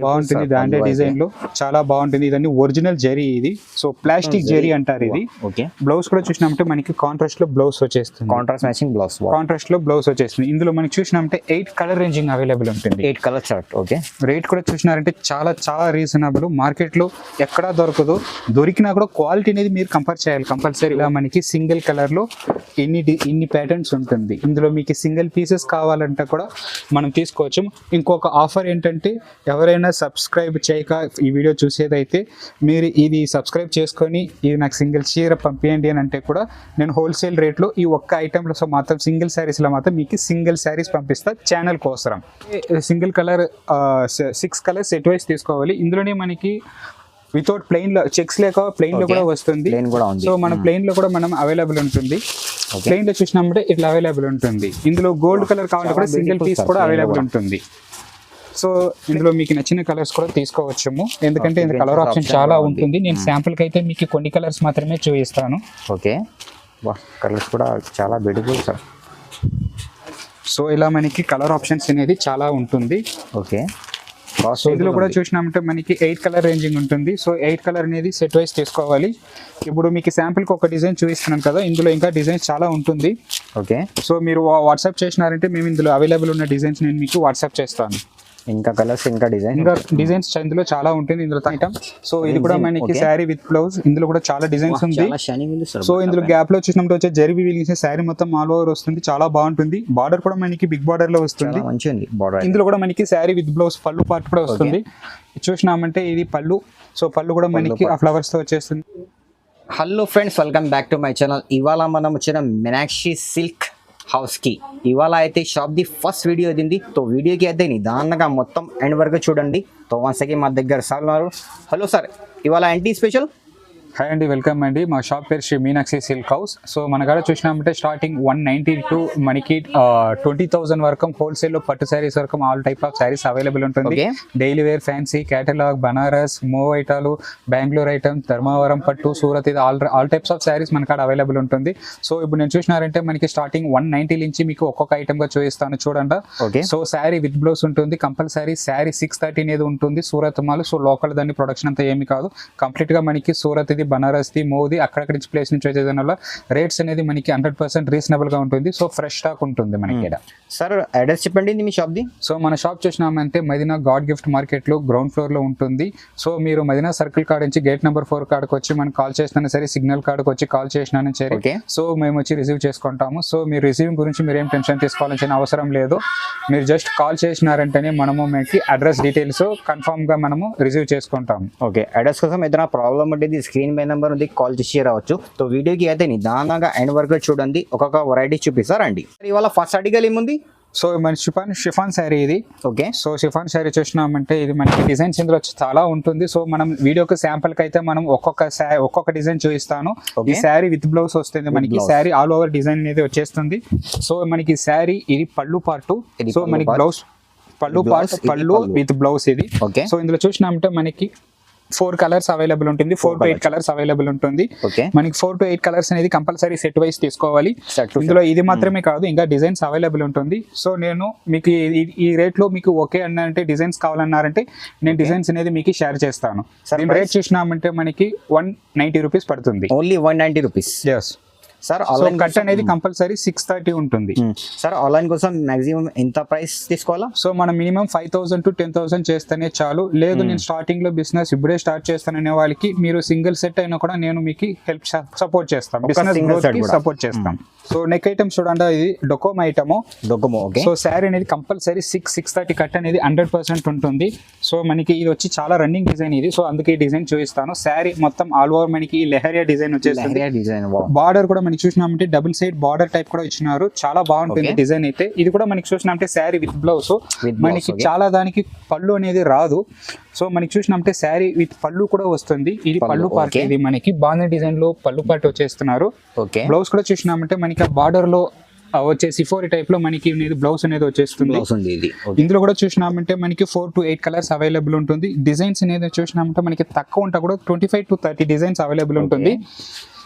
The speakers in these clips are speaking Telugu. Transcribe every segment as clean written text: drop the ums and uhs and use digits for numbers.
బాగుంటుంది దాంట్లో డిజైన్ లో చాలా బాగుంటుంది. ఇదన్నీ ఒరిజినల్ జరీ ఇది. సో ప్లాస్టిక్ జరీ అంటారు ఇది. ఓకే. బ్లౌజ్ కూడా చూసినామంటే మనకి కాంట్రాస్ట్ లో బ్లౌజ్ వచ్చేస్తుంది. Contrast matching blouse. కాంట్రాస్ట్ లో బ్లౌజ్ వచ్చేస్తుంది. ఇందులో మనకి చూసినామంటే 8 కలర్ రేంజింగ్ అవైలబుల్ ఉంటుంది. 8 కలర్ షర్ట్. ఓకే. రేట్ కూడా చూసినారంటే చాలా చాలా రీజనబుల్. మార్కెట్ లో ఎక్కడా దొరకదు. దొరికినా కూడా క్వాలిటీ అనేది మీరు కంపేర్ చేయాలి కంపల్సరీ. ఇలా మనకి సింగిల్ కలర్ లో ఇన్ని ప్యాటర్న్స్ ఉంటుంది. ఇందులో మీకు సింగిల్ పీసెస్ కావాలంటే కూడా మనం తీసుకోవచ్చు. ఇంకొక ఆఫర్ ఏంటంటే ఎవరైనా సబ్స్క్రైబ్ చేయక ఈ వీడియో చూసేదైతే మీరు ఇది సబ్స్క్రైబ్ చేసుకొని ఇది నాకు సింగిల్ చీర పంపించండి అని అంటే కూడా నేను హోల్సేల్ రేట్లో ఈ ఒక్క ఐటెంలో మాత్రం సింగిల్ శారీస్లో మాత్రం మీకు సింగిల్ శారీస్ పంపిస్తా ఛానల్ కోసం. Single colour 6 colours set wise తీసుకోవాలి. ఇందులోనే మనకి వితౌట్ ప్లెయిన్ లో చెక్స్ లేక ప్లెయిన్ లో కూడా వస్తుంది. సో మన ప్లెయిన్ లో కూడా మనం అవైలబుల్ ఉంటుంది. ప్లెయిన్ లో చూసినామంటే ఇట్లా అవైలబుల్ ఉంటుంది. ఇందులో గోల్డ్ కలర్ కావాలంటే కూడా సింగిల్ పీస్ కూడా అవైలబుల్ ఉంటుంది. సో ఇందులో మీకు నచ్చిన కలర్స్ కూడా తీసుకోవచ్చుము. ఎందుకంటే ఇందులో కలర్ ఆప్షన్ చాలా ఉంటుంది. నేను శాంపుల్ కి అయితే మీకు కొన్ని కలర్స్ మాత్రమే చూపిస్తాను. ఓకే. కలర్స్ కూడా చాలా బ్యూటిఫుల్ సార్. సో ఇలా మనకి కలర్ ఆప్షన్స్ అనేది చాలా ఉంటుంది. ఓకే. సో ఇందులో కూడా చూసినామంటే మనకి 8 కలర్ రేంజింగ్ ఉంటుంది. సో 8 కలర్ అనేది సెట్ వైస్ తీసుకోవాలి. ఇప్పుడు మీకు శాంపుల్కి ఒక డిజైన్ చూపిస్తున్నాను కదా, ఇందులో ఇంకా డిజైన్స్ చాలా ఉంటుంది. ఓకే. సో మీరు వాట్సాప్ చేసినారంటే మేము ఇందులో అవైలబుల్ ఉన్న డిజైన్స్ నేను మీకు వాట్సాప్ చేస్తాను. ఇంకా కలర్స్ ఇంకా డిజైన్స్ ఇందులో చాలా ఉంటుంది. ఇందులో ఐటమ్. సో ఇది కూడా మనకి శారీ విత్ బ్లౌజ్. ఇందులో కూడా చాలా డిజైన్స్ ఉంది. సో ఇందులో గ్యాప్ లో చూసినప్పుడు వచ్చే జరీ వీవింగ్ శారీ మొత్తం ఆల్ ఓవర్ వస్తుంది. చాలా బాగుంటుంది. బార్డర్ కూడా మనకి బిగ్ బార్డర్ లో వస్తుంది. ఇందులో కూడా మనకి శారీ విత్ బ్లౌజ్ పళ్ళు పార్ట్ కూడా వస్తుంది. చూసినామంటే ఇది పళ్ళు. సో పళ్ళు కూడా మనకి ఆ ఫ్లవర్స్ తో వచ్చేస్తుంది. Hello friends, welcome back to my channel. ఇవాళ మనం వచ్చిన మీనాక్షి సిల్క్ హౌస్ కి. ఇవాళ అయితే షాప్ ది ఫస్ట్ వీడియో ఇది. తో వీడియోకి అయితే నిదానంగా మొత్తం ఎండ్ వరకు చూడండి. తో వన్స్ అగైన్ మా దగ్గర సార్ ఉన్నారు. హలో సార్, ఇవాళ ఏంటి స్పెషల్? హాయ్ అండి, వెల్కమ్ అండి. మా షాప్ పేరు Sri Meenakshi silk house. So మన కాడ చూసినామంటే స్టార్టింగ్ 190 టు మనకి 20,000 వరకు హోల్సేల్ లో పట్టు శారీస్ వరకు all type of saris available ఉంటుంది. Daily wear, fancy, catalogue, Banaras, మూవ్ ఐటాలు, బెంగళూరు ఐటమ్, ధర్మవరం పట్టు, సూరత్, ఇది ఆల్ టైప్స్ ఆఫ్ శారీస్ మన కాడ అవైలబుల్ ఉంటుంది. సో ఇప్పుడు నేను చూసినారంటే మనకి స్టార్టింగ్ 190 నుంచి మీకు ఒక్కొక్క ఐటమ్ గా చూపిస్తాను చూడండి. సో శారీ విత్ బ్లౌజ్ ఉంటుంది కంపల్సరీ. శారీ 630 అనేది ఉంటుంది. సూరత్ మాల్. సో లోకల్ దాన్ని ప్రొడక్షన్ అంతా ఏమి కాదు. కంప్లీట్ గా మనకి సూరత్ ఇది, బనారస్ ది, మోది అక్కడక్కడ ప్లేస్ నుంచి వచ్చేదాని వల్ల రేట్స్ అనేది మనకి 100% రీజనబుల్ గా ఉంటుంది. సో ఫ్రెష్ స్టాక్ ఉంటుంది మనకి. సార్ అడ్రస్ చెప్పండి మీ షాప్ ది. సో మన షాప్ చూసినామంటే మదీనా గాడ్ గిఫ్ట్ మార్కెట్ లో గ్రౌండ్ ఫ్లోర్ లో ఉంటుంది. సో మీరు మదీనా సర్కిల్ కాడ నుంచి గేట్ నెంబర్ 4 కాడకు వచ్చి మనకి కాల్ చేసినా సరే, సిగ్నల్ కాడకు వచ్చి కాల్ చేసినా సరే, సో మేము వచ్చి రిసీవ్ చేసుకుంటాము. సో మీరు రిసీవింగ్ గురించి మీరు ఏం టెన్షన్ తీసుకోవాల్సిన అవసరం లేదు. మీరు జస్ట్ కాల్ చేసినారంటేనే మనము మీకు అడ్రస్ డీటెయిల్స్ కన్ఫర్మ్ గా మనము రిసీవ్ చేసుకుంటాము. ఓకే. అడ్రస్ కోసం ఏదైనా ప్రాబ్లం ఉంటుంది స్క్రీన్ పై నెంబర్ ఉంది, కాల్ చేసి రావచ్చు. సో వీడియోకి అయితే నిదానంగా ఎండ్ వరకు చూడండి. ఒక్కొక్క వెరైటీ చూపిస్తారండి. ఇవాళ ఫస్ట్ ఆర్టికల్ ఏముంది? సో మన షిఫాన్ శారీ ఇది. ఓకే. సో షిఫాన్ శారీ చూసినామంటే ఇది మనకి డిజైన్స్ ఇందులో చాలా ఉంటుంది. సో మనం వీడియోకి శాంపుల్ కి అయితే మనం ఒక్కొక్క డిజైన్ చూపిస్తాను. ఈ శారీ విత్ బ్లౌజ్ వస్తుంది మనకి. శారీ ఆల్ ఓవర్ డిజైన్ అనేది వచ్చేస్తుంది. సో మనకి శారీ ఇది పళ్ళు పార్ట్. సో మనకి బ్లౌజ్ పళ్ళు పార్ట్, పళ్ళు విత్ బ్లౌజ్ ఇది. సో ఇందులో చూసినామంటే మనకి 4 కలర్స్ అవైలబుల్ ఉంటుంది. 4 to 8 కలర్స్ అవైలబుల్ ఉంటుంది. మనకి 4 to 8 కలర్స్ అనేది కంపల్సరీ సెట్ వైస్ తీసుకోవాలి. ఇందులో ఇది మాత్రమే కాదు, ఇంకా డిజైన్స్ అవైలబుల్ ఉంటుంది. సో నేను మీకు ఈ రేట్ లో మీకు ఓకే అన్నారంటే, డిజైన్స్ కావాలన్నారంటే నేను డిజైన్స్ అనేది మీకు షేర్ చేస్తాను. దీని రేట్ చూసినామంటే మనకి 190 రూపీస్ పడుతుంది. Only 190 rupees. Yes sir. Online cut అనేది కంపల్సరీ 630 ఉంటుంది. సార్ ఆన్లైన్ కోసం మాక్సిమం ఎంత ప్రైస్ తీసుకోవాలా? సో మనం మినిమం 5,000 to 10,000 చేస్తేనే చాలు. లేదు నేను స్టార్టింగ్ లో బిజినెస్ ఇప్పుడే స్టార్ట్ చేస్తాననే వాళ్ళకి మీరు సింగిల్ సెట్ అయినా కూడా నేను మీకు హెల్ప్ సపోర్ట్ చేస్తాం. బిజినెస్ గ్రోత్ కి సపోర్ట్ చేస్తాం. సో నెక్ ఐటమ్ చూడండి, ఇది Docomo item. Okay. So sari అనేది కంపల్సరీ 630 కట్ అనేది 100% ఉంటుంది. సో మనకి ఇది వచ్చి చాలా రన్నింగ్ డిజైన్ ఇది. సో అందుకే ఈ డిజైన్ చూపిస్తాను. శారీ మొత్తం ఆల్ ఓవర్ మనకి లెహరియా డిజైన్ వచ్చేస్తుంది. బార్డర్ కూడా మనకి చూసినామంటే డబుల్ సైడ్ బార్డర్ టైప్ కూడా ఇచ్చినారు. చాలా బాగుంటుంది డిజైన్ అయితే. ఇది కూడా మనకి చూసినామంటే శారీ విత్ బ్లౌజ్. మనకి చాలా దానికి పళ్ళు అనేది రాదు. సో మనకి చూసినామంటే శారీ విత్ పళ్ళు కూడా వస్తుంది. ఇది పళ్ళు పార్ట్. ఇది మనకి బాగుంది డిజైన్ లో పళ్ళు పార్ట్ వచ్చేస్తున్నారు. బ్లౌజ్ కూడా చూసినామంటే మనకి బార్డర్ లో వచ్చేసి 4 టైప్ లో మనకి బ్లౌజ్ అనేది వచ్చేస్తుంది. ఇందులో కూడా చూసినామంటే మనకి 4 to 8 కలర్స్ అవైలబుల్ ఉంటుంది. డిజైన్స్ అనేది చూసినామంటే మనకి తక్కువ ఉంటా కూడా 25 to 30 డిజైన్స్ అవైలబుల్ ఉంటుంది.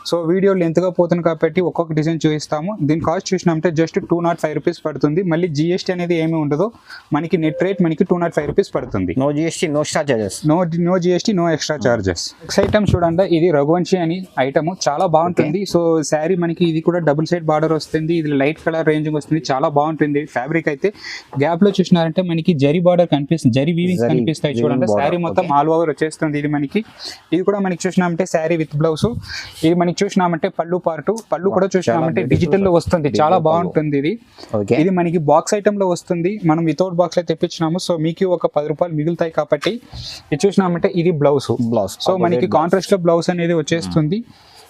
సో వీడియో లెంత్గా పోతుంది కాబట్టి ఒక్కొక్క డిజైన్ చూపిస్తాము. దీని కాస్ట్ చూసినామంటే జస్ట్ 205 రూపీస్ పడుతుంది. మళ్ళీ జిఎస్టీ అనేది ఏమీ ఉండదు, మనకి నెట్ రేట్ మనకి 205 రూపీస్ పడుతుంది. No GST, no extra charges. No GST, no extra charges. Next item చూడండి, ఇది రఘువంశీ అని ఐటమ్ చాలా బాగుంటుంది. సో శారీ మనకి ఇది కూడా డబుల్ సైడ్ బార్డర్ వస్తుంది, ఇది లైట్ కలర్ రేంజింగ్ వస్తుంది, చాలా బాగుంటుంది. ఫ్యాబ్రిక్ అయితే గ్యాప్ లో చూసినారంటే మనకి జరీ బార్డర్ కనిపిస్తుంది, జరీ వీవింగ్స్ కనిపిస్తాయి చూడండి. శారీ మొత్తం ఆల్ ఓవర్ వచ్చేస్తుంది. ఇది మనకి ఇది కూడా మనకి చూసినామంటే శారీ విత్ బ్లౌజ్. ఇది మనకి చూసినామంటే పళ్ళు పార్ట్, పళ్ళు కూడా చూసినామంటే డిజిటల్ లో వస్తుంది, చాలా బాగుంటుంది. ఇది మనకి బాక్స్ ఐటమ్ లో వస్తుంది, మనం వితౌట్ బాక్స్ లో తెప్పించినాము. సో మీకు ఒక 10 రూపాయలు మిగులుతాయి కాబట్టి ఇది చూసినామంటే ఇది బ్లౌజ్. సో మనకి కాంట్రాస్ట్ లో బ్లౌజ్ అనేది వచ్చేస్తుంది.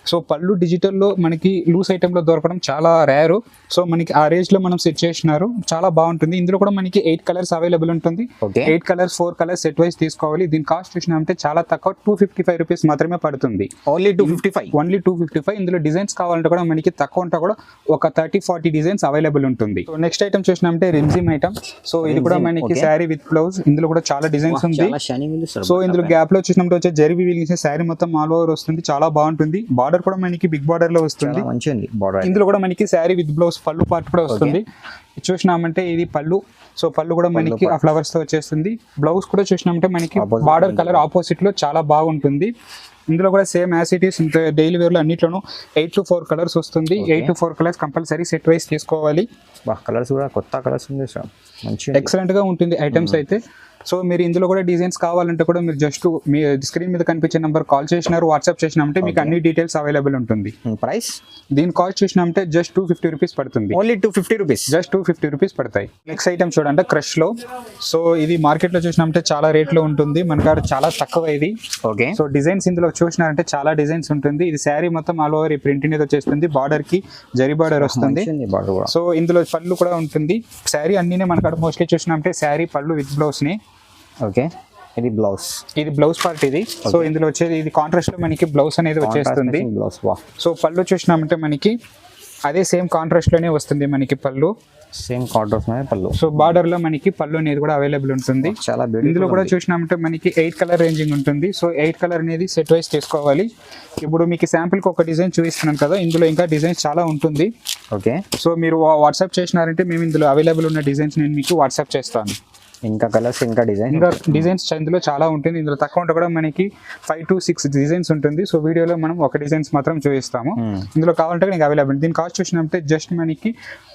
సో పళ్ళు డిజిటల్లో మనకి లూస్ ఐటెంలో దొరకడం చాలా రేరు. సో మనకి ఆ రేంజ్లో మనం సెట్ చేసినారు, చాలా బాగుంటుంది. ఇందులో కూడా మనకి 8 కలర్స్ అవైలబుల్ ఉంటుంది. 8 కలర్స్ 4 కలర్స్ సెట్ వైజ్ తీసుకోవాలి. దీని కాస్ట్ చూసినామంటే చాలా తక్కువ, 255 రూపీస్ మాత్రమే పడుతుంది. ఓన్లీ 255. ఇందులో డిజైన్స్ కావాలంటే కూడా మనకి తక్కువ ఉంటే కూడా ఒక 30-40 డిజైన్స్ అవైలబుల్ ఉంటుంది. సో నెక్స్ట్ ఐటమ్ చూసినామంటే రిమ్జిమ్ ఐటమ్. సో ఇది కూడా మనకి శారీ విత్ బ్లౌజ్. ఇందులో కూడా చాలా డిజైన్స్ ఉంది. సో ఇందులో గ్యాప్ లో చూసినప్పుడు వచ్చే జరీ వీవింగ్ శారీ మొత్తం ఆల్ ఓవర్ వస్తుంది, చాలా బాగుంటుంది. బార్డర్ కూడా మనకి బిగ్ బార్డర్ లో వస్తుంది. ఇందులో కూడా మనకి శారీ విత్ బ్లౌజ్ పళ్ళు పార్ట్ కూడా వస్తుంది. చూసినామంటే ఇది పళ్ళు. సో పళ్ళు కూడా మనకి ఆ ఫ్లవర్స్ తో వచ్చేస్తుంది. బ్లౌజ్ కూడా చూసినామంటే మనకి బార్డర్ కలర్ ఆపోజిట్ లో చాలా బాగుంటుంది. ఇందులో కూడా same as it is daily wear లో అన్నిట్లోనూ 8 to 4 కలర్స్ వస్తుంది. 8 to 4 colours compulsory set wise తీసుకోవాలి. కలర్స్ కూడా కొత్త కలర్స్ ఉంది, ఎక్సలెంట్ గా ఉంటుంది ఐటమ్స్ అయితే. సో మీరు ఇందులో కూడా డిజైన్స్ కావాలంటే కూడా మీరు జస్ట్ మీ స్క్రీన్ మీద కనిపించే నెంబర్ కాల్ చేసినారు, వాట్సాప్ చేసినామంటే మీకు అన్ని డీటెయిల్స్ అవైలబుల్ ఉంటుంది. ప్రైస్ దీని కాస్ట్ చూసినామంటే జస్ట్ 250 రూపీస్ పడుతుంది. ఓన్లీ 250 రూపీస్, జస్ట్ 250 రూపీస్ పడతాయి. నెక్స్ట్ ఐటమ్ చూడండి, క్రష్ లో. సో ఇది మార్కెట్ లో చూసినామంటే చాలా రేట్ లో ఉంటుంది, మన కాడ చాలా తక్కువ ఇది. ఓకే. సో డిజైన్స్ ఇందులో చూసినారంటే చాలా డిజైన్స్ ఉంటుంది. ఇది శారీ మొత్తం ఆల్ ఓవర్ ఈ ప్రింట్ అనేది వచ్చేస్తుంది, బార్డర్ కి జరీ బార్డర్ వస్తుంది. సో ఇందులో పళ్ళు కూడా ఉంటుంది. శారీ అన్ని మన కాడ మోస్ట్లీ చూసినామంటే శారీ పళ్ళు విత్ బ్లౌజ్ ని. ఓకే. ఇది బ్లౌజ్ పార్ట్ ఇది. సో ఇందులో వచ్చేది ఇది కాంట్రాస్ట్ లో మనకి బ్లౌజ్ అనేది వచ్చేస్తుంది. సో పళ్ళు చూసినామంటే మనకి అదే సేమ్ కాంట్రాస్ట్ లోనే వస్తుంది మనకి పళ్ళు, సేమ్ కాంట్రాస్ట్ పళ్ళు. సో బార్డర్ లో మనకి పళ్ళు అనేది కూడా అవైలబుల్ ఉంటుంది. చాలా ఇందులో కూడా చూసినామంటే మనకి 8 కలర్ రేంజింగ్ ఉంటుంది. సో 8 కలర్ అనేది సెట్ వైస్ తీసుకోవాలి. ఇప్పుడు మీకు శాంపుల్ కి ఒక డిజైన్ చూపిస్తున్నాను కదా, ఇందులో ఇంకా డిజైన్స్ చాలా ఉంటుంది. ఓకే. సో మీరు వాట్సాప్ చేసినారంటే మేము ఇందులో అవైలబుల్ ఉన్న డిజైన్స్ నేను మీకు వాట్సాప్ చేస్తాను. ఇంకా కలర్స్, ఇంకా డిజైన్స్ ఇందులో చాలా ఉంటుంది. ఇందులో తక్కువ ఉంటే కూడా మనకి 5 to 6 డిజైన్స్ ఉంటుంది. సో వీడియోలో మనం ఒక డిజైన్స్ మాత్రం చూపిస్తాము. ఇందులో కావాలంటే నీకు అవైలబుల్. దీని కాస్ట్ చూసినట్టే జస్ట్ మనకి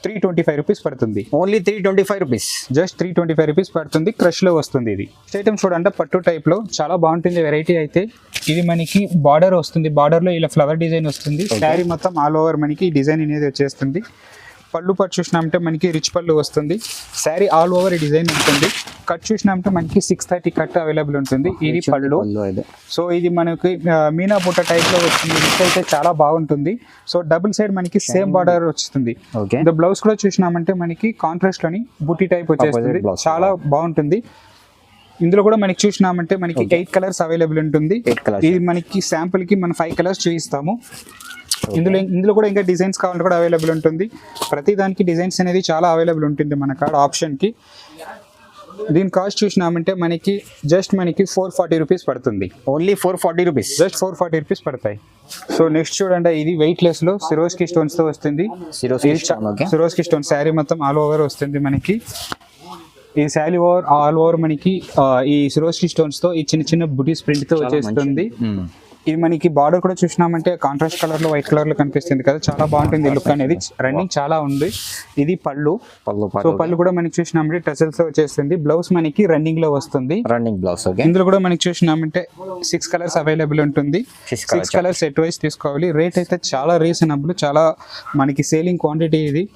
325 రూపీస్ పడుతుంది. ఓన్లీ 325 రూపీస్, జస్ట్ 325 రూపీస్ పడుతుంది. క్రష్ లో వస్తుంది. ఇది ఐటమ్ చూడండి, పట్టు టైప్ లో చాలా బాగుంటుంది వెరైటీ అయితే. ఇది మనకి బార్డర్ వస్తుంది, బార్డర్ లో ఇలా ఫ్లవర్ డిజైన్ వస్తుంది. శారీ మొత్తం ఆల్ ఓవర్ మనకి డిజైన్ అనేది వచ్చేస్తుంది. పళ్ళు పట్టు చూసినామంటే మనకి రిచ్ పళ్ళు వస్తుంది. శారీ ఆల్ ఓవర్ డిజైన్ ఉంటుంది. కట్ చూసినామంటే మనకి 630 కట్ అవైలబుల్ ఉంటుంది. ఇది పళ్ళు. సో ఇది మనకి మీనా బుట్ట టైప్ లో వచ్చింది. రిచ్ అయితే చాలా బాగుంటుంది. సో డబుల్ సైడ్ మనకి సేమ్ బార్డర్ వస్తుంది. బ్లౌజ్ కూడా చూసినామంటే మనకి కాంట్రాస్ట్ లోని బుట్టి టైప్ వచ్చేస్తుంది, చాలా బాగుంటుంది. ఇందులో కూడా మనకి చూసినామంటే మనకి 8 కలర్స్ అవైలబుల్ ఉంటుంది. ఇది మనకి శాంపుల్ కి మనం 5 కలర్స్ చూపిస్తాము. ఇందులో కూడా ఇంకా డిజైన్స్ కావాలంటే కూడా అవైలబుల్ ఉంటుంది. ప్రతి దానికి డిజైన్స్ అనేది చాలా అవైలబుల్ ఉంటుంది మన కాడ ఆప్షన్ కి. దీని కాస్ట్ చూసినామంటే మనకి జస్ట్ మనకి 440 రూపీస్ పడుతుంది. ఓన్లీ 440 రూపీస్, జస్ట్ 440 రూపీస్ పడతాయి. సో నెక్స్ట్ చూడండి, ఇది వెయిట్ లెస్ లో సిరోస్కి స్టోన్స్ తో వస్తుంది. సిరోస్కి స్టోన్ శారీ మొత్తం ఆల్ ఓవర్ వస్తుంది మనకి. ఈ శారీ ఆల్ ఓవర్ మనకి ఈ సిరోస్కి స్టోన్స్ తో ఈ చిన్న చిన్న బుటీస్ ప్రింట్ తో వచ్చేస్తుంది. ఇది మనకి బార్డర్ కూడా చూసినామంటే కాంట్రాస్ట్ కలర్ లో వైట్ కలర్ లో కనిపిస్తుంది కదా, చాలా బాగుంటుంది లుక్ అనేది. రన్నింగ్ చాలా ఉంది. ఇది పళ్ళు. సో పళ్ళు కూడా మనకి చూసినామంటే టసల్స్ తో వచ్చేస్తుంది. బ్లౌజ్ మనకి రన్నింగ్ లో వస్తుంది, రన్నింగ్ బ్లౌజ్. ఇందులో కూడా మనకి చూసినామంటే 6 కలర్స్ అవైలబుల్ ఉంటుంది. 6 కలర్స్ సెట్ వైస్ తీసుకోవాలి. రేట్ అయితే చాలా రీజనబుల్, చాలా మనకి సేలింగ్ క్వాంటిటీ ఇది.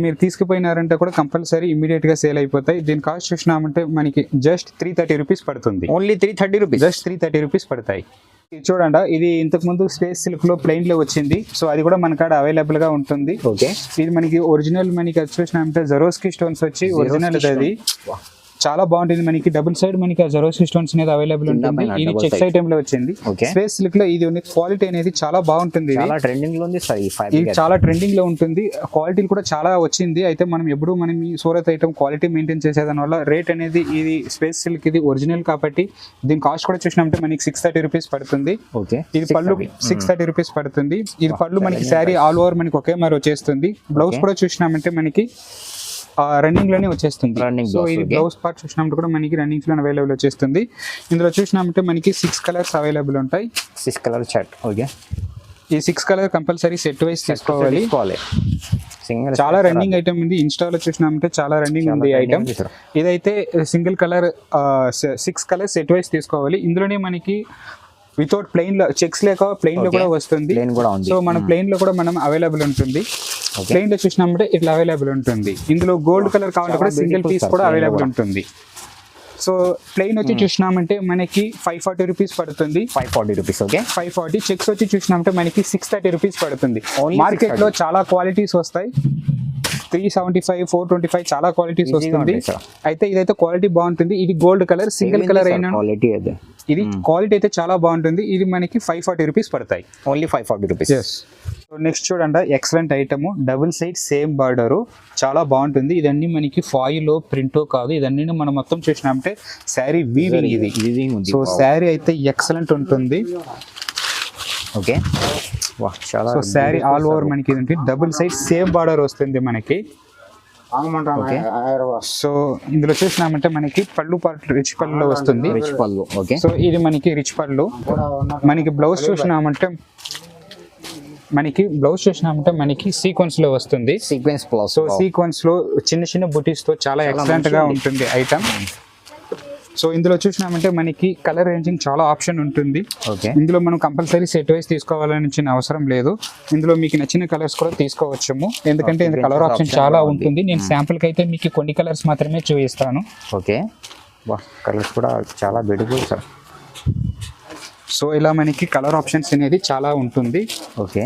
మీరు తీసుకుపోయినారంటే కూడా కంపల్సరీ ఇమీడియట్ గా సేల్ అయిపోతాయి. దీని కాస్ట్ చూసినామంటే మనకి జస్ట్ 330 రూపీస్ పడుతుంది. ఓన్లీ 330 రూపీస్, జస్ట్ 330 రూపీస్ పడతాయి. ఇది చూడండి, ఇది ఇంతకు ముందు స్పేస్ సిల్క్ లో ప్లెయిన్ లో వచ్చింది. సో అది కూడా మన కాడ అవైలబుల్ గా ఉంటుంది. ఓకే. ఇది మనకి ఒరిజినల్ మనకి చూసినామంటే జరోస్కి స్టోన్స్ వచ్చి ఒరిజినల్ అది. చాలా బాగుంటుంది. మనకి డబుల్ సైడ్ మనకి జరోసి స్టోన్స్ అనేది అవైలబుల్ ఉంటుంది. ఇది చెక్స్ ఐటమ్ లో వచ్చింది. స్పేస్ సిల్క్ లో ఇది క్వాలిటీ అనేది చాలా బాగుంటుంది. చాలా ట్రెండింగ్ లో ఉంది సార్. ఇది చాలా ట్రెండింగ్ లో ఉంటుంది. క్వాలిటీ కూడా చాలా వచ్చింది. అయితే మనం ఎప్పుడు మనం ఈ సూరత్ ఐటమ్ క్వాలిటీ మెయింటైన్ చేసేదాని వల్ల రేట్ అనేది ఇది స్పేస్ సిల్క్ ఇది ఒరిజినల్ కాబట్టి దీని కాస్ట్ కూడా చూసినట్టే మనకి 630 రూపీస్ పడుతుంది. ఇది పళ్ళు 630 రూపీస్ పడుతుంది. ఇది పళ్ళు మనకి శారీ ఆల్ ఓవర్ మనకి ఒకే మరి వచ్చేస్తుంది. బ్లౌజ్ కూడా చూసినామంటే మనకి రన్నింగ్ లోనే వచ్చేస్తుంది. సో ఇది బ్లౌజ్ పార్ట్ చూసినప్పుడు కూడా మనకి రన్నింగ్స్ లో అవైలబుల్ వచ్చేస్తుంది. ఇందులో చూసినామంటే మనకి 6 కలర్స్ అవైలబుల్ ఉంటాయి. 6 కలర్ చార్ట్. ఓకే, ఈ 6 కలర్ కంపల్సరీ సెట్ వైస్ తీసుకోవాలి. చాలా రన్నింగ్ ఐటమ్ ఉంది. ఇన్స్టాలో చూసినామంటే చాలా రన్నింగ్ ఉంది ఐటమ్. ఇదైతే single colour 6 colour set wise తీసుకోవాలి. ఇందులోనే మనకి వితౌట్ ప్లెయిన్ లో చెక్స్ లేక ప్లెయిన్ లో కూడా వస్తుంది. సో మన ప్లెయిన్ లో కూడా మనం అవైలబుల్ ఉంటుంది. ప్లెయిన్ లో చూసినామంటే ఇట్లా అవైలబుల్ ఉంటుంది. ఇందులో గోల్డ్ కలర్ కావాలంటే కూడా సింగిల్ పీస్ కూడా అవైలబుల్ ఉంటుంది. సో ప్లెయిన్ వచ్చి చూసినామంటే మనకి 540 రూపీస్ పడుతుంది. 540 రూపీస్. ఓకే, 540. చెక్స్ వచ్చి చూసినామంటే మనకి 630 రూపీస్ పడుతుంది. మార్కెట్ లో చాలా క్వాలిటీస్ వస్తాయి. 375, 425 చాలా క్వాలిటీస్ వస్తుంది. అయితే ఇదైతే క్వాలిటీ బాగుంటుంది. ఇది గోల్డ్ కలర్ సింగిల్ కలర్ అయినా క్వాలిటీ అదే. ఇది క్వాలిటీ అయితే చాలా బాగుంటుంది. ఇది మనకి 540 రూపీస్ పడతాయి. Only 540 rupees. నెక్స్ట్ చూడండి, excellent item, double side same border, చాలా బాగుంటుంది. ఇదన్నీ మనకి ఫాయిల్ ప్రింట్ కాదు. ఇదన్నీ మనం మొత్తం చూసినామంటే శారీ వీవింగ్. ఇది సో శారీ అయితే ఎక్సలెంట్ ఉంటుంది. ఓకే, చాలా. సో శారీ ఆల్ ఓవర్ మనకి ఇది డబుల్ సైడ్ సేమ్ బార్డర్ వస్తుంది మనకి. సో ఇందులో చూసినామంటే మనకి పళ్ళు పార్ట్ రిచ్ పళ్ళులో వస్తుంది. రిచ్ పళ్ళు. ఓకే, సో ఇది మనకి రిచ్ పళ్ళు. మనకి బ్లౌజ్ చూసినామంటే మనకి సీక్వెన్స్ లో వస్తుంది. Sequence plus. సో సీక్వెన్స్ లో చిన్న చిన్న బుటీస్ తో చాలా ఎక్సలెంట్ గా ఉంటుంది ఐటమ్. సో ఇందులో చూసినామంటే మనకి కలర్ రేంజింగ్ చాలా ఆప్షన్ ఉంటుంది. ఇందులో మనం కంపల్సరీ సెట్ వైస్ తీసుకోవాలని అవసరం లేదు. ఇందులో మీకు నచ్చిన కలర్స్ కూడా తీసుకోవచ్చుము. ఎందుకంటే ఇందులో కలర్ ఆప్షన్ చాలా ఉంటుంది. నేను శాంపుల్ కి అయితే మీకు కొన్ని కలర్స్ మాత్రమే చూపిస్తాను. ఓకే, కలర్స్ కూడా చాలా బ్యూటిఫుల్ సార్. సో ఇలా మనకి కలర్ ఆప్షన్స్ అనేది చాలా ఉంటుంది. ఓకే,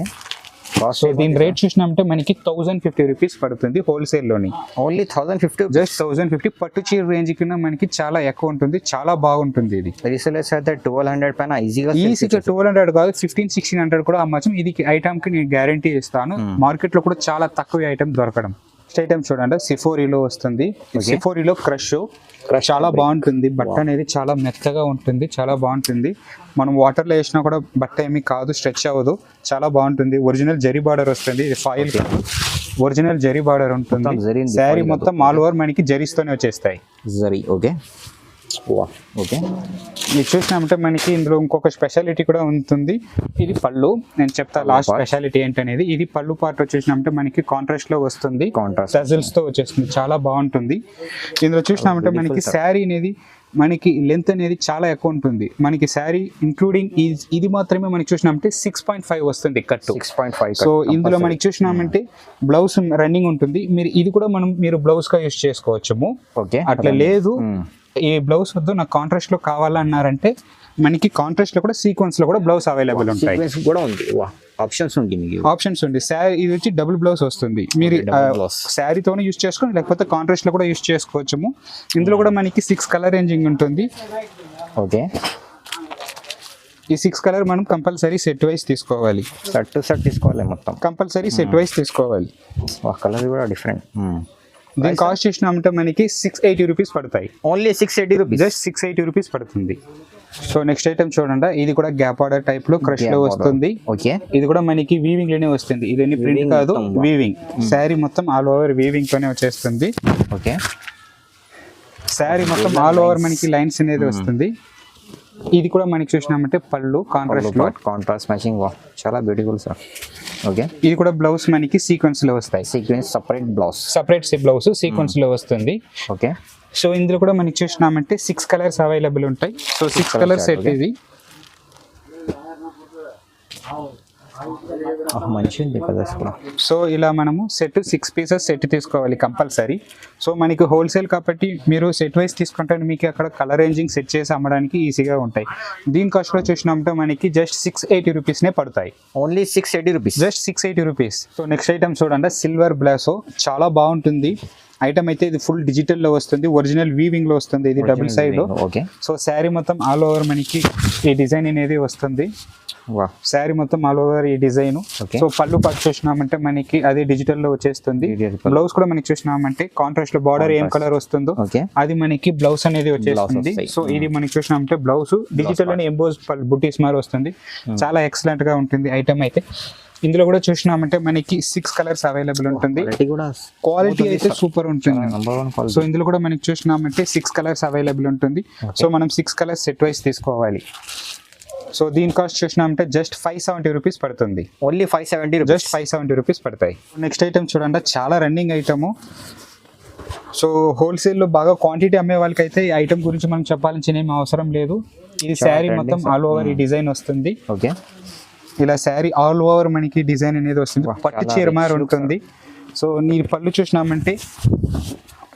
సో దీని రేట్ చూసినామంటే మనకి 1050 రూపీస్ పడుతుంది హోల్సేల్ లోని. ఓన్లీ 1050. జస్ట్ 1050. పట్టు చీర రేంజ్ కింద మనకి చాలా ఎక్కువ ఉంటుంది. చాలా బాగుంటుంది. ఇది రీసేలర్స్ అయితే 1200 పైన ఈజీగా 1200 కాదు, 1500-1600 కూడా అమ్మచ్చు. ఇది ఐటమ్ కి నేను గ్యారంటీ ఇస్తాను. మార్కెట్ లో కూడా చాలా తక్కువ ఐటమ్ దొరకడం. నెక్స్ట్ ఐటమ్ చూడండి, సిఫోరీలో వస్తుంది. సిఫోరీలో క్రష్ చాలా బాగుంటుంది. బట్ట అనేది చాలా మెత్తగా ఉంటుంది. చాలా బాగుంటుంది. మనం వాటర్లో వేసినా కూడా బట్ట ఏమీ కాదు, స్ట్రెచ్ అవ్వదు. చాలా బాగుంటుంది. ఒరిజినల్ జరీ బార్డర్ వస్తుంది. ఇది ఫాయిల్ ఒరిజినల్ జరీ బార్డర్ ఉంటుంది. శారీ మొత్తం ఆల్ ఓవర్ మనకి జరీస్తోనే వచ్చేస్తాయి. జరీ. Okay, okay. ఇది చూసినామంటే మనకి ఇందులో ఇంకొక స్పెషాలిటీ కూడా ఉంటుంది. ఇది పళ్ళు. నేను చెప్తా లాస్ట్ స్పెషాలిటీ ఏంటనేది. ఇది పళ్ళు పార్ట్ వచ్చేసినామంటే మనకి కాంట్రాస్ట్ లో వస్తుంది. టజల్స్ తో వచ్చేస్తుంది. చాలా బాగుంటుంది. ఇందులో చూసినామంటే మనకి శారీ అనేది మనకి లెంత్ అనేది చాలా ఎక్కువ ఉంటుంది. మనకి శారీ ఇంక్లూడింగ్ ఇది మాత్రమే మనకి చూసినామంటే 6.5 వస్తుంది కట్టు. 6.5. సో ఇందులో మనకి చూసినామంటే బ్లౌజ్ రన్నింగ్ ఉంటుంది. మీరు కూడా మీరు బ్లౌజ్ గా యూస్ చేసుకోవచ్చు. ఓకే, అట్లా లేదు ఈ బ్లౌజ్ వద్దు నాకు కాంట్రాస్ట్ లో కావాలన్నారంటే మనకి కాంట్రాస్ట్ లో కూడా సీక్వెన్స్ లో కూడా బ్లౌజ్ అవైలబుల్ ఉంటాయి. ఆప్షన్స్ ఉంది. శారీ ఇది వచ్చి డబుల్ బ్లౌజ్ వస్తుంది. మీరు శారీతోనే యూస్ చేసుకోండి, లేకపోతే కాంట్రాస్ట్ లో కూడా యూస్ చేసుకోవచ్చు. ఇందులో కూడా మనకి 6 కలర్ రేంజింగ్ ఉంటుంది. ఓకే, ఈ 6 కలర్ మనం కంపల్సరీ సెట్ వైస్ తీసుకోవాలి. సెట్ తీసుకోవాలి. మొత్తం కంపల్సరీ సెట్ వైస్ తీసుకోవాలి. కలర్ కూడా డిఫరెంట్. దీని కాస్ట్ చూసినామంటే మనకి 680 రూపీస్ పడతాయి. Only 680 rupees. జస్ట్ 680 రూపీస్ పడుతుంది. సో నెక్స్ట్ ఐటమ్ చూడండి, ఇది కూడా గ్యాప్ ఆర్డర్ టైప్ లో క్రష్ లో వస్తుంది. ఓకే, ఇది కూడా మనకి వీవింగ్ లోనే వస్తుంది. ఇది ప్రింట్ కాదు, వీవింగ్. శారీ మొత్తం ఆల్ ఓవర్ వీవింగ్ తోనే వచ్చేస్తుంది. ఓకే, శారీ మొత్తం ఆల్ ఓవర్ మనకి లైన్స్ అనేది వస్తుంది. ఇది కూడా మనకి చూసినామంటే పళ్ళు కాంట్రాస్ట్ మ్యాచింగ్. చాలా బ్యూటిఫుల్ సార్. ఓకే, ఇది కూడా బ్లౌజ్ మనకి సీక్వెన్స్ లో వస్తాయి. సీక్వెన్స్ సపరేట్ బ్లౌజ్ సీక్వెన్స్ లో వస్తుంది. ఓకే, సో ఇందులో కూడా మనకి చూసినామంటే 6 కలర్స్ అవైలబుల్ ఉంటాయి. సో 6 కలర్స్ సెట్ ఇది. మంచి ఉంది కలర్స్ కూడా. సో ఇలా మనము సెట్ 6 పీసెస్ సెట్ తీసుకోవాలి కంపల్సరీ. సో మనకి హోల్సేల్ కాబట్టి మీరు సెట్ వైస్ తీసుకుంటే మీకు అక్కడ కలర్ రేంజింగ్ సెట్ చేసి అమ్మడానికి ఈజీగా ఉంటాయి. దీని కాస్ట్ కూడా చూసినామంటే మనకి జస్ట్ 680 రూపీస్నే పడతాయి. Only 680 rupees. Just 680 rupees. So next item చూడండి, సిల్వర్ బ్లాసో చాలా బాగుంటుంది ఐటమ్ అయితే. ఇది ఫుల్ డిజిటల్లో వస్తుంది, ఒరిజినల్ వీవింగ్ లో వస్తుంది. ఇది double side. Okay. So sari మొత్తం ఆల్ ఓవర్ మనకి ఈ డిజైన్ అనేది వస్తుంది. శారీ మొత్తం ఆల్ ఓవర్ ఈ డిజైన్. సో పళ్ళు పట్టు చూసినామంటే మనకి అది డిజిటల్ లో వచ్చేస్తుంది. బ్లౌజ్ కూడా మనకి చూసినామంటే కాంట్రాస్ట్ లో బార్డర్ ఏం కలర్ వస్తుందో అది మనకి బ్లౌజ్ అనేది వచ్చేస్తుంది. సో ఇది మనకి చూసినామంటే బ్లౌజ్ డిజిటల్ అని ఎంబోజ్ బుటీస్ మారి వస్తుంది. చాలా ఎక్సలెంట్ గా ఉంటుంది ఐటమ్ అయితే. ఇందులో కూడా చూసినామంటే మనకి 6 కలర్స్ అవైలబుల్ ఉంటుంది. క్వాలిటీ అయితే సూపర్ ఉంటుంది. సో ఇందులో కూడా మనకి చూసినామంటే 6 కలర్స్ అవైలబుల్ ఉంటుంది. సో మనం 6 కలర్స్ సెట్ వైస్ తీసుకోవాలి. సో దీని కాస్ట్ చూసినామంటే జస్ట్ 570 రూపీస్ పడుతుంది. ఓన్లీ 570. జస్ట్ 570 రూపీస్ పడతాయి. నెక్స్ట్ ఐటమ్ చూడండి, చాలా రన్నింగ్ ఐటమ్. సో హోల్సేల్లో బాగా క్వాంటిటీ అమ్మే వాళ్ళకైతే ఈ ఐటమ్ గురించి మనం చెప్పాల్సిన ఏం అవసరం లేదు. ఇది శారీ మొత్తం ఆల్ ఓవర్ ఈ డిజైన్ వస్తుంది. ఓకే. ఇలా శారీ ఆల్ ఓవర్ మనకి డిజైన్ అనేది వస్తుంది. పట్టు చీర మారి ఉంటుంది. సో నీ పళ్ళు చూసినామంటే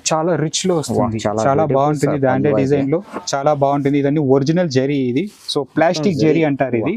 చాలా రిచ్ లో వస్తుంది. చాలా బాగుంటుంది. దాంట్లో డిజైన్ లో చాలా బాగుంటుంది. ఇదన్నీ ఒరిజినల్ జరీ. ఇది సో ప్లాస్టిక్ జరీ అంటారు ఇది.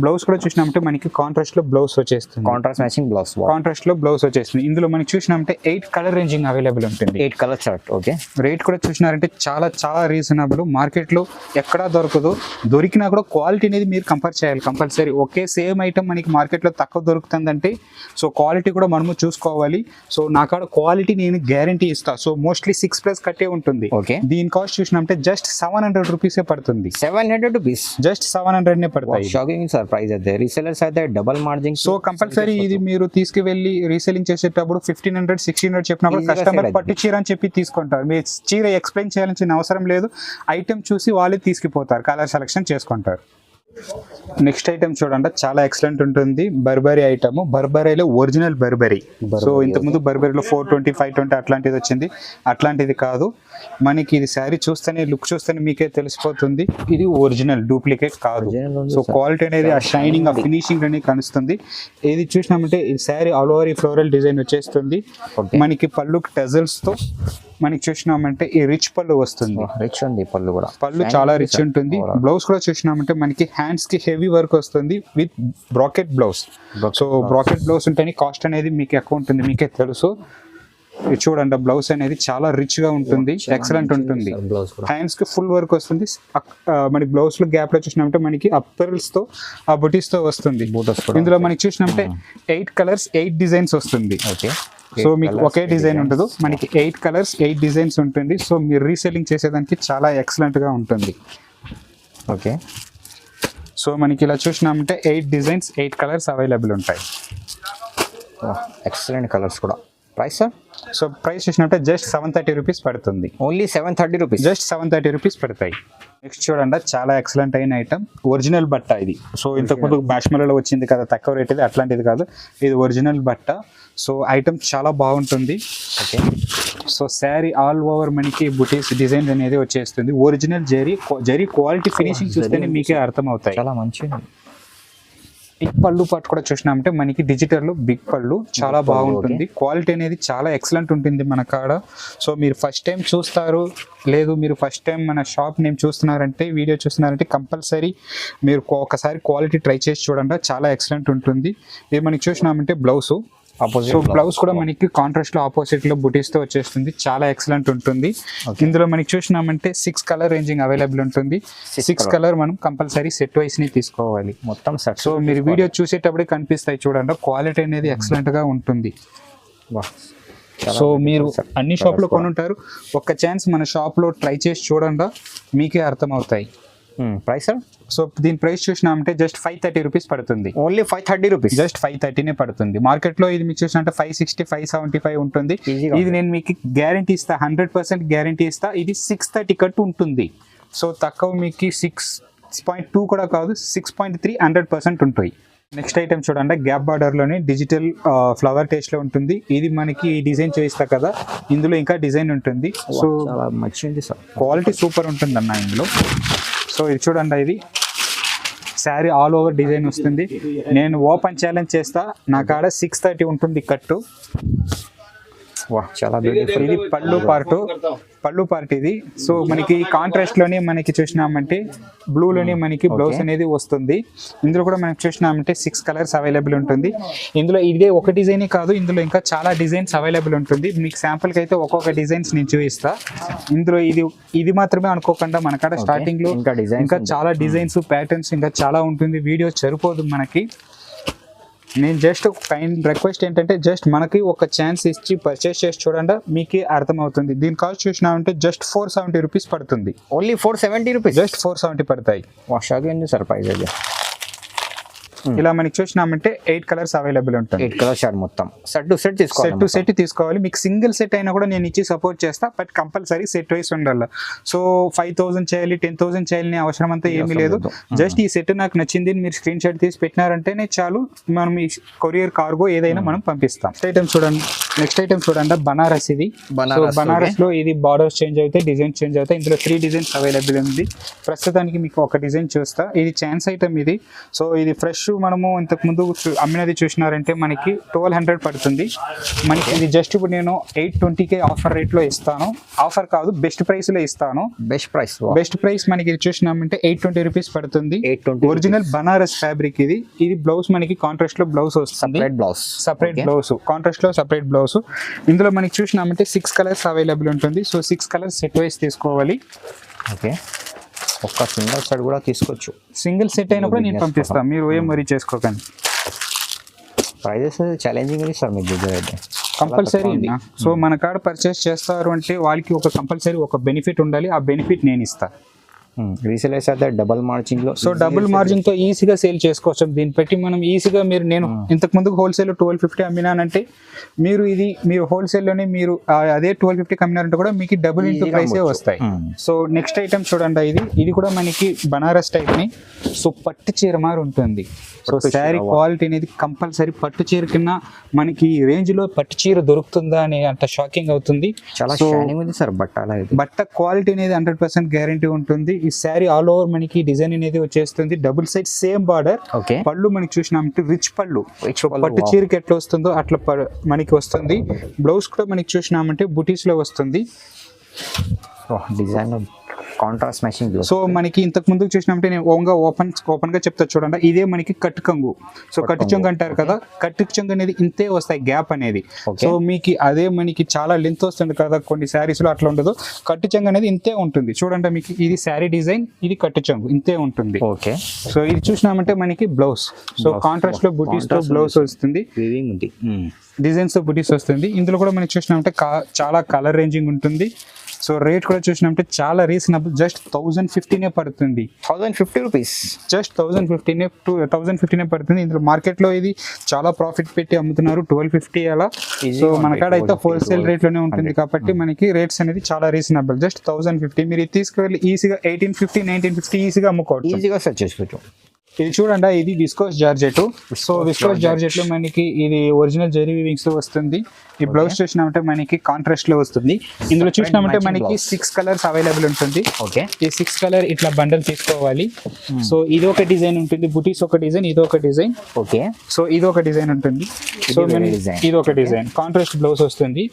బ్లౌజ్ కూడా చూసినామంటే మనకి కాంట్రాస్ట్ లో బ్లౌజ్ వచ్చేస్తుంది. Contrast matching blouse. కాంట్రాస్ట్ లో బ్లౌజ్ వచ్చేస్తుంది. ఇందులో మనకి చూసినామంటే 8 కలర్ రేంజింగ్ అవైలబుల్ ఉంటుంది. 8 కలర్ చార్ట్. ఓకే. రేట్ కూడా చూసినారంటే చాలా చాలా రీజనబుల్. మార్కెట్ లో ఎక్కడా దొరకదు. దొరికినా కూడా క్వాలిటీ అనేది మీరు కంపేర్ చేయాలి కంపల్సరీ. ఒకే సేమ్ ఐటమ్ మనకి మార్కెట్ లో తక్కువ దొరుకుతుందంటే సో క్వాలిటీ కూడా మనము చూసుకోవాలి. సో నా కాడ క్వాలిటీ నేను గ్యారంటీ ఇస్తా. సో మోస్ట్లీ 6+ కట్టే ఉంటుంది. ఓకే. దీని కాస్ట్ చూసినామంటే జస్ట్ 700 రూపీసే పడుతుంది. 700 రూపీస్. జస్ట్ 700 పడతాయి. షాకింగ్ సార్ ప్రైస్ అయితే. రీసెలర్స్ అయితే డబుల్ మార్జిన్. సో కంపల్సరీ ఇది మీరు తీసుకువెళ్ళి రీసెలింగ్ చేసేటప్పుడు 1500 1600 చెప్పినప్పుడు కస్టమర్ పట్టు చీర అని చెప్పి తీసుకుంటారు. మీ చీర ఎక్స్ప్లెయిన్ చేయాల్సిన అవసరం లేదు. ఐటమ్ చూసి వాళ్ళే తీసుకుపోతారు, కలర్ సెలెక్షన్ చేసుకుంటారు. నెక్స్ట్ ఐటమ్ చూడండి, చాలా ఎక్సలెంట్ ఉంటుంది. Burberry item. బర్బరీలో ఒరిజినల్ బర్బరీ. సో ఇంతకుముందు బర్బరీలో 420 520 అట్లాంటిది వచ్చింది. అట్లాంటిది కాదు మనకి. ఇది శారీ చూస్తేనే లుక్ చూస్తేనే మీకే తెలిసిపోతుంది ఇది ఒరిజినల్, డూప్లికేట్ కాదు. సో క్వాలిటీ అనేది ఆ షైనింగ్ ఆ ఫినిషింగ్ అనేది కనిపిస్తుంది. ఇది చూసినామంటే ఈ శారీ ఆల్ ఓవర్ ఈ ఫ్లోరల్ డిజైన్ వచ్చేస్తుంది. మనకి పళ్ళు టెజల్స్ తో మనకి చూసినామంటే ఈ రిచ్ పళ్ళు వస్తుంది. రిచ్ ఉంది పళ్ళు కూడా. పళ్ళు చాలా రిచ్ ఉంటుంది. బ్లౌజ్ కూడా చూసినామంటే మనకి హ్యాండ్స్ కి హెవీ వర్క్ వస్తుంది with bracket blouse. So bracket blouse ఉంటేనే కాస్ట్ అనేది మీకు ఎక్కువ ఉంటుంది, మీకే తెలుసు. ఇది చూడండి, బ్లౌజ్ అనేది చాలా రిచ్ గా ఉంటుంది, ఎక్సలెంట్ ఉంటుంది. హ్యాండ్స్ కి ఫుల్ వర్క్ వస్తుంది. మనకి బ్లౌజ్ లో గ్యాప్ లో చూసినామంటే మనకి అప్పరల్స్ తో ఆ బుటీస్ తో వస్తుంది. ఇందులో మనకి చూసినామంటే 8 కలర్స్ 8 డిజైన్స్ వస్తుంది. సో మీకు ఒకే డిజైన్ ఉండదు, మనకి 8 కలర్స్ 8 డిజైన్స్ ఉంటుంది. సో మీరు రీసెల్లింగ్ చేసేదానికి చాలా ఎక్సలెంట్ గా ఉంటుంది. ఓకే. సో మనకి ఇలా చూసినామంటే 8 డిజైన్స్ 8 కలర్స్ అవైలబుల్ ఉంటాయి. ఎక్సలెంట్ కలర్స్ కూడా. Price sir? సో ప్రైస్ చూసినట్టే జస్ట్ 730 రూపీస్ పడుతుంది. Only 730 rupees. జస్ట్ 730 రూపీస్ పడతాయి. నెక్స్ట్ చూడండి, చాలా ఎక్సలెంట్ అయిన ఐటమ్. ఒరిజినల్ బట్ట ఇది. సో ఇంతకుముందు బ్యాష్మలలో వచ్చింది కదా తక్కువ రేట్, ఇది అట్లాంటిది కాదు, ఇది ఒరిజినల్ బట్ట. సో ఐటమ్ చాలా బాగుంటుంది. Okay. So sari all over మనకి బుటీస్ డిజైన్ అనేది వచ్చేస్తుంది. ఒరిజినల్ జరీ క్వాలిటీ ఫినిషింగ్ చూస్తేనే మీకే అర్థం అవుతాయి. చాలా మంచిది. బిగ్ పళ్ళు పాటు కూడా చూసినామంటే మనకి డిజిటల్లో బిగ్ పళ్ళు చాలా బాగుంటుంది. క్వాలిటీ అనేది చాలా ఎక్సలెంట్ ఉంటుంది మన కాడ. సో మీరు ఫస్ట్ టైం చూస్తారు, లేదు మీరు ఫస్ట్ టైం మన షాప్ నేమ్ చూస్తున్నారంటే, వీడియో చూస్తున్నారంటే కంపల్సరీ మీరు ఒకసారి క్వాలిటీ ట్రై చేసి చూడండి, చాలా ఎక్సలెంట్ ఉంటుంది. ఇది మనకి చూసినామంటే బ్లౌజ్. సో బ్లౌజ్ కూడా మనకి కాంట్రాస్ట్ లో ఆపోజిట్ లో బుటీస్ తో వచ్చేస్తుంది, చాలా ఎక్సలెంట్ ఉంటుంది. ఇందులో మనకి చూసినామంటే 6 కలర్ రేంజింగ్ అవైలబుల్ ఉంటుంది. 6 కలర్ మనం కంపల్సరీ సెట్ వైస్ ని తీసుకోవాలి మొత్తం సెట్. సో మీరు వీడియో చూసేటప్పుడే కనిపిస్తాయి చూడండి, క్వాలిటీ అనేది ఎక్సలెంట్ గా ఉంటుంది. సో మీరు అన్ని షాప్ లో కొనుంటారు, ఒక్క ఛాన్స్ మన షాప్ లో ట్రై చేసి చూడండి, మీకే అర్థం అవుతాయి. Price sir? సో దీని ప్రైస్ చూసినామంటే జస్ట్ 530 రూపీస్ పడుతుంది. Only 530 rupees. జస్ట్ 530నే పడుతుంది. మార్కెట్ లో ఇది మీకు చూసినట్టే 560 575 ఉంటుంది. ఇది నేను మీకు గ్యారంటీ ఇస్తా, 100% గ్యారంటీ ఇస్తా. ఇది 630 కట్టు ఉంటుంది. సో తక్కువ మీకు 6.2 కూడా కాదు, 6.3 100% ఉంటాయి. నెక్స్ట్ ఐటమ్ చూడండి, గ్యాప్ బార్డర్ లోనే డిజిటల్ ఫ్లవర్ టేస్ట్ లో ఉంటుంది. ఇది మనకి డిజైన్ చేయిస్తా కదా, ఇందులో ఇంకా డిజైన్ ఉంటుంది. సో మంచిది సార్, క్వాలిటీ సూపర్ ఉంటుంది అన్న ఇందులో. సో ఇది చూడండి, ఇది శారీ ఆల్ ఓవర్ డిజైన్ వస్తుంది. నేను ఓపెన్ ఛాలెంజ్ చేస్తా, నా కాడ 630 ఉంటుంది కట్టు. వా చాలా బ్యూటిఫుల్. ఇది పళ్ళు పార్ట్ ఇది. సో మనకి కాంట్రాస్ట్ లోనే మనకి చూసినామంటే బ్లూలోనే మనకి బ్లౌజ్ అనేది వస్తుంది. ఇందులో కూడా మనకి చూసినామంటే 6 కలర్స్ అవైలబుల్ ఉంటుంది. ఇందులో ఇదే ఒక డిజైనే కాదు, ఇందులో ఇంకా చాలా డిజైన్స్ అవైలబుల్ ఉంటుంది. మీకు శాంపుల్ కి అయితే ఒక్కొక్క డిజైన్స్ నేను చూపిస్తా. ఇందులో ఇది మాత్రమే అనుకోకుండా మన కాడ స్టార్టింగ్ లో ఇంకా చాలా డిజైన్స్ ప్యాటర్న్స్ ఇంకా చాలా ఉంటుంది. వీడియో సరిపోదు మనకి. నేను జస్ట్ కైండ్ రిక్వెస్ట్ ఏంటంటే జస్ట్ మనకి ఒక ఛాన్స్ ఇచ్చి పర్చేస్ చేసి చూడండి, మీకే అర్థమవుతుంది. దీని కాస్ట్ చూసినామంటే జస్ట్ 470 రూపీస్ పడుతుంది. ఓన్లీ 470 రూపీస్, జస్ట్ 470 పడతాయి. షాక్ ఏంది సర్ప్రైజ్ అది. ఇలా మనకి చూసినామంటే 8 కలర్స్ అవైలబుల్ ఉంటుంది. 8 కలర్ షార్ట్ మొత్తం సెట్ టు సెట్ తీసుకోవాలి. సెట్ టు సెట్ తీసుకోవాలి. మీకు సింగిల్ సెట్ అయినా కూడా నేను ఇచ్చి సపోర్ట్ చేస్తా, బట్ కంపల్సరీ సెట్ వైస్ ఉండాలి. సో 5000 చేయాలి 10,000 చేయాలి అవసరం అంతా ఏమీ లేదు. జస్ట్ ఈ సెట్ నాకు నచ్చింది మీరు స్క్రీన్ షాట్ తీసి పెట్టినారంటేనే చాలు, మనం ఈ కొరియర్ కార్గో ఏదైనా మనం పంపిస్తాం. నెక్స్ట్ ఐటమ్ చూడండి బనారస్. ఇది బనారస్ లో ఇది బార్డర్స్ చేంజ్ అవుతాయి, డిజైన్ చేంజ్ అవుతాయి. ఇందులో 3 డిజైన్స్ అవైలబుల్ ఉంది. ప్రస్తుతానికి మీకు ఒక డిజైన్ చూస్తా. ఇది ఛాన్స్ ఐటమ్ ఇది. సో ఇది ఫ్రెష్ మనము ఇంతకు ముందు అమ్మినది చూసినారంటే మనకి 1200 పడుతుంది. మనకి ఇది జస్ట్ ఇప్పుడు నేను 820కే ఆఫర్ రేట్ లో ఇస్తాను. ఆఫర్ కాదు, బెస్ట్ ప్రైస్ లో ఇస్తాను. బెస్ట్ ప్రైస్ మనకి ఇది చూసినామంటే 820 రూపీస్ పడుతుంది. ఒరిజినల్ బనారస్ ఫ్యాబ్రిక్ ఇది. ఇది బ్లౌజ్ మనకి కాంట్రాస్ట్ లో బ్లౌజ్ వస్తుంది. సపరేట్ బ్లౌజ్ కాంట్రాస్ట్ లో సపరేట్ బ్లౌజ్. ఇందులో మనకి చూసినామంటే 6 కలర్స్ అవైలబుల్ ఉంటుంది. సో 6 కలర్స్ సెట్ వైస్ తీసుకోవాలి. ఓకే, ఒక్క సింగిల్ సెట్ కూడా తీసుకోవచ్చు. సింగిల్ సెట్ అయినా కూడా నేను పంపిస్తాను, మీరు ఏం మరీ చేసుకోకండి. ప్రైజెస్ ఛాలెంజింగ్ ఉంది సార్ మీకు దగ్గర అయితే కంపల్సరీ. సో మన కాడ పర్చేస్ చేస్తారు అంటే వాళ్ళకి ఒక కంపల్సరీ ఒక బెనిఫిట్ ఉండాలి. ఆ బెనిఫిట్ నేను ఇస్తాను. రీసేలర్స్ అయితే డబుల్ మార్జిన్ లో, సో డబుల్ మార్జిన్ తో ఈజీగా సేల్ చేసుకోవచ్చు. దీన్ని బట్టి మనం ఈజీగా నేను ఇంతకు ముందు హోల్సేల్ 1250 అమ్మినానంటే మీరు హోల్సేల్ లోనే మీరు అదే 1250 అమ్మినారంటే కూడా మీకు డబుల్ ఇంటూ ప్రైసే వస్తాయి. సో నెక్స్ట్ ఐటమ్ చూడండి. ఇది కూడా మనకి బనారస్ టైప్ ని. సో పట్టు చీర మారి ఉంటుంది. సో శారీ క్వాలిటీ అనేది కంపల్సరీ పట్టు చీర కింద మనకి రేంజ్ లో పట్టు చీర దొరుకుతుందా అని అంత షాకింగ్ అవుతుంది. చాలా షైనింగ్ ఉంది సార్ బట్ట క్వాలిటీ అనేది 100% గ్యారంటీ ఉంటుంది. ఈ శారీ ఆల్ ఓవర్ మనకి డిజైన్ అనేది వచ్చేస్తుంది. Double side same border. పళ్ళు మనకి చూసినామంటే రిచ్ పళ్ళు. పట్టు చీరకి ఎట్లా వస్తుందో అట్లా మనకి వస్తుంది. బ్లౌజ్ కూడా మనకి చూసినామంటే బుటీస్ లో వస్తుంది. Design contrast matching. సో మనకి ఇంతకు ముందు చూసినామంటే నేను ఓపెన్ గా చెప్తా చూడండి. ఇదే మనకి కట్టు కంగు. సో కట్టు చెంగు అంటారు కదా, కట్టు చెంగు అనేది ఇంతే వస్తాయి గ్యాప్ అనేది. సో మీకు అదే మనకి చాలా లెంత్ వస్తుంది కదా, కొన్ని శారీస్ లో అట్లా ఉండదు. కట్టు చెంగు అనేది ఇంతే ఉంటుంది. చూడండి మీకు ఇది శారీ డిజైన్, ఇది కట్టు చెంగు ఇంతే ఉంటుంది. ఓకే, సో ఇది చూసినామంటే మనకి బ్లౌజ్. సో కాంట్రాస్ట్ లో బుటీస్ తో బ్లౌజ్ వస్తుంది, డిజైన్స్ తో బుటీస్ వస్తుంది. ఇందులో కూడా మనకి చూసినామంటే చాలా కలర్ రేంజింగ్ ఉంటుంది. సో రేట్ కూడా చూసినామంటే చాలా రీజనబుల్. జస్ట్ 1015 పడుతుంది. 1050 రూపీస్, జస్ట్ 1015 పడుతుంది. ఇందులో మార్కెట్ లో ఇది చాలా ప్రాఫిట్ పెట్టి అమ్ముతున్నారు 1250 అలా. సో మన కాడ అయితే హోల్సేల్ రేట్ లోనే ఉంటుంది కాబట్టి మనకి రేట్స్ అనేది చాలా రీజనబుల్. జస్ట్ 1050 మీరు ఇది తీసుకెళ్ళి ఈజీగా 1850 1950 ఈజీగా అమ్ముకోవచ్చు. ఈజీగా సెర్చ్ చేసుకోవచ్చు. ఇది చూడండి, ఇది viscose georgette. So viscose georgette లో మనకి ఇది ఒరిజినల్ జెరీ వీవింగ్స్ లో వస్తుంది. ఈ బ్లౌజ్ చూసినామంటే మనకి కాంట్రాస్ట్ లో వస్తుంది. ఇందులో చూసినామంటే మనకి 6 కలర్స్ అవైలబుల్ ఉంటుంది. ఓకే, ఈ 6 కలర్ ఇట్లా బండల్ తీసుకోవాలి. సో ఇది ఒక డిజైన్ ఉంటుంది, బుటీస్ ఒక డిజైన్, ఇది ఒక డిజైన్. ఓకే, సో ఇది ఒక డిజైన్ ఉంటుంది. సో ఇది ఒక డిజైన్ కాంట్రాస్ట్ బ్లౌజ్ వస్తుంది.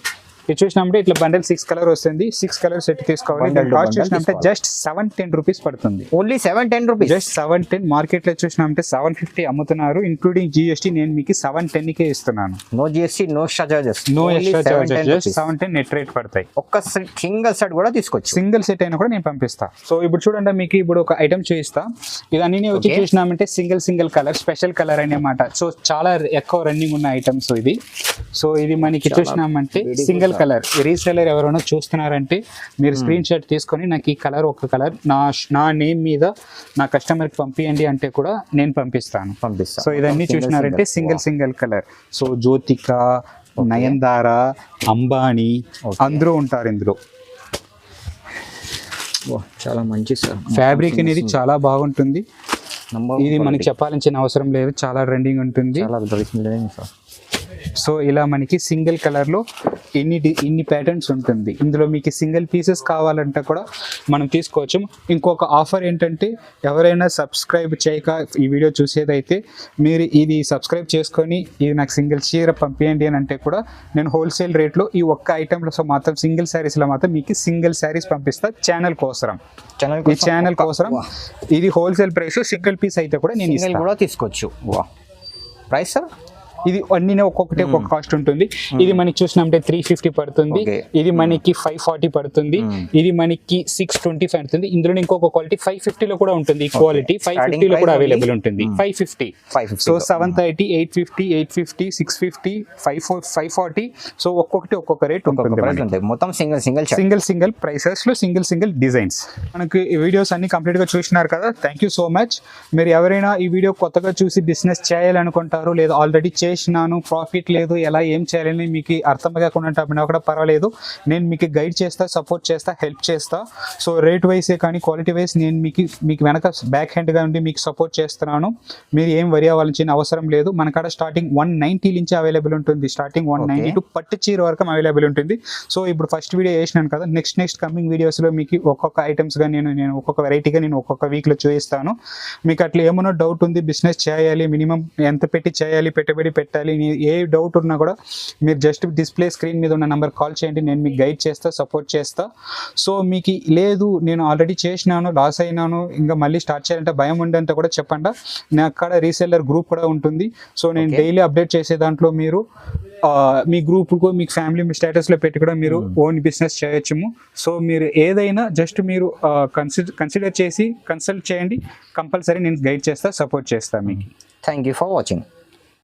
ఇది చూసినామంటే ఇట్లా బండల్ 6 కలర్ వస్తుంది. 6 కలర్ సెట్ తీసుకోవాలి. కాస్ట్ చూసినామంటే జస్ట్ 710 రూపీస్ పడుతుంది. Only 710 rupees, just 710. మార్కెట్ లో చూసినామంటే 750 అమ్ముతున్నారు. ఇంక్లూడింగ్ జిఎస్టీ నేను మీకు 710కే ఇస్తున్నాను. No GST, no extra charges, no extra charges. Just 710 net rate పడతాయి. ఒక్క సింగిల్ సెట్ కూడా తీసుకోవచ్చు. సింగిల్ సెట్ అయినా కూడా నేను పంపిస్తా. సో ఇప్పుడు చూడండి, మీకు ఇప్పుడు ఒక ఐటమ్ చూపిస్తా. ఇది అన్ని వచ్చి చూసినామంటే సింగిల్ కలర్, స్పెషల్ కలర్ అన్నమాట. సో చాలా ఎక్కువ రన్నింగ్ ఉన్న ఐటమ్స్ ఇది. సో ఇది మనకి చూసినామంటే సింగిల్ కలర్. రీసెలర్ ఎవరైనా చూస్తున్నారంటే మీరు స్క్రీన్ షాట్ తీసుకొని నాకు ఈ కలర్ ఒక కలర్ నా నేమ్ మీద నా కస్టమర్కి పంపియండి అంటే కూడా నేను పంపిస్తాను. సో ఇదన్నీ చూసినారంటే single colour. So Jyothika, Nayanthara, Ambani అందరూ ఉంటారు ఇందులో. చాలా మంచి సార్. ఫ్యాబ్రిక్ అనేది చాలా బాగుంటుంది. ఇది మనకి చెప్పాల్సిన అవసరం లేదు, చాలా ట్రెండింగ్ ఉంటుంది. చాలా సార్. సో ఇలా మనకి సింగిల్ కలర్ లో ఇన్ని ప్యాటర్న్స్ ఉంటుంది. ఇందులో మీకు సింగిల్ పీసెస్ కావాలంటే కూడా మనం తీసుకోవచ్చు. ఇంకొక ఆఫర్ ఏంటంటే ఎవరైనా సబ్స్క్రైబ్ చేయక ఈ వీడియో చూసేదైతే మీరు ఇది సబ్స్క్రైబ్ చేసుకొని ఇది నాకు సింగిల్ చీర పంపించండి అని అంటే కూడా నేను హోల్సేల్ రేట్లో ఈ ఒక్క ఐటమ్లో మాత్రం సింగిల్ శారీస్లో మాత్రం మీకు సింగిల్ శారీస్ పంపిస్తా ఛానల్ కోసం. ఈ ఛానల్ కోసం ఇది హోల్సేల్ ప్రైస్, సింగిల్ పీస్ అయితే కూడా నేను సింగిల్ కూడా తీసుకోవచ్చు. ప్రైస్ సార్ ఇది అన్ని ఒక్కొక్కటి ఒక్కొక్క కాస్ట్ ఉంటుంది. ఇది మనకి చూసినట్టే 350 పడుతుంది, ఇది మనకి 540 పడుతుంది, ఇది మనకి 625 పడుతుంది. ఇందులో ఇంకొక క్వాలిటీ 550 లో కూడా ఉంటుంది. ఈ క్వాలిటీ 550 లో కూడా అవైలబుల్ ఉంటుంది. 550 సో 730, 850, 850, 650, 540. సో ఒక్కొక్కటి ఒక్కొక్క రేట్ ఉంటుంది. మొత్తం సింగిల్ ప్రైసెస్ లో సింగిల్ డిజైన్స్. మనకి ఈ వీడియోస్ అన్ని కంప్లీట్ గా చూసినారు కదా. Thank you so much. మీరు ఎవరైనా ఈ వీడియో కొత్తగా చూసి బిజినెస్ చేయాలనుకుంటారు లేదా ఆల్రెడీ చేసినాను ప్రాఫిట్ లేదు ఎలా ఏం చేయాలని మీకు అర్థం కాకుండా కూడా పర్వాలేదు, నేను మీకు గైడ్ చేస్తా, సపోర్ట్ చేస్తా, హెల్ప్ చేస్తా. సో రేట్ వైసే కానీ క్వాలిటీ వైజ్ నేను మీకు వెనక బ్యాక్ హ్యాండ్గా ఉండి మీకు సపోర్ట్ చేస్తున్నాను. మీరు ఏం వరి అవ్వాల్సిన అవసరం లేదు. మన కాడ స్టార్టింగ్ 190 నుంచి అవైలబుల్ ఉంటుంది. స్టార్టింగ్ 190 టు పట్టు చీర వరకు అవైలబుల్ ఉంటుంది. సో ఇప్పుడు ఫస్ట్ వీడియో చేసినాను కదా, నెక్స్ట్ కమింగ్ వీడియోస్లో మీకు ఒక్కొక్క ఐటమ్స్గా నేను ఒక్కొక్క వెరైటీగా నేను ఒక్కొక్క వీక్లో చూపిస్తాను. మీకు అట్లా ఏమన్నా డౌట్ ఉంది, బిజినెస్ చేయాలి, మినిమం ఎంత పెట్టి చేయాలి, పెట్టుబడి పెట్టాలి, ఏ డౌట్ ఉన్నా కూడా మీరు జస్ట్ డిస్ప్లే స్క్రీన్ మీద ఉన్న నెంబర్ కాల్ చేయండి. నేను మీకు గైడ్ చేస్తా, సపోర్ట్ చేస్తా. సో మీకు లేదు నేను ఆల్రెడీ చేసినాను, లాస్ అయినాను, ఇంకా మళ్ళీ స్టార్ట్ చేయాలంటే భయం ఉండంటే కూడా చెప్పండి. నాకు అక్కడ రీసెల్లర్ గ్రూప్ కూడా ఉంటుంది. సో నేను డైలీ అప్డేట్ చేసే దాంట్లో మీరు మీ గ్రూప్కు మీ ఫ్యామిలీ మీ స్టేటస్లో పెట్టి కూడా మీరు ఓన్ బిజినెస్ చేయొచ్చు. సో మీరు ఏదైనా జస్ట్ మీరు కన్సిడర్ చేసి కన్సల్ట్ చేయండి. కంపల్సరీ నేను గైడ్ చేస్తా, సపోర్ట్ చేస్తాను మీకు. Thank you for watching.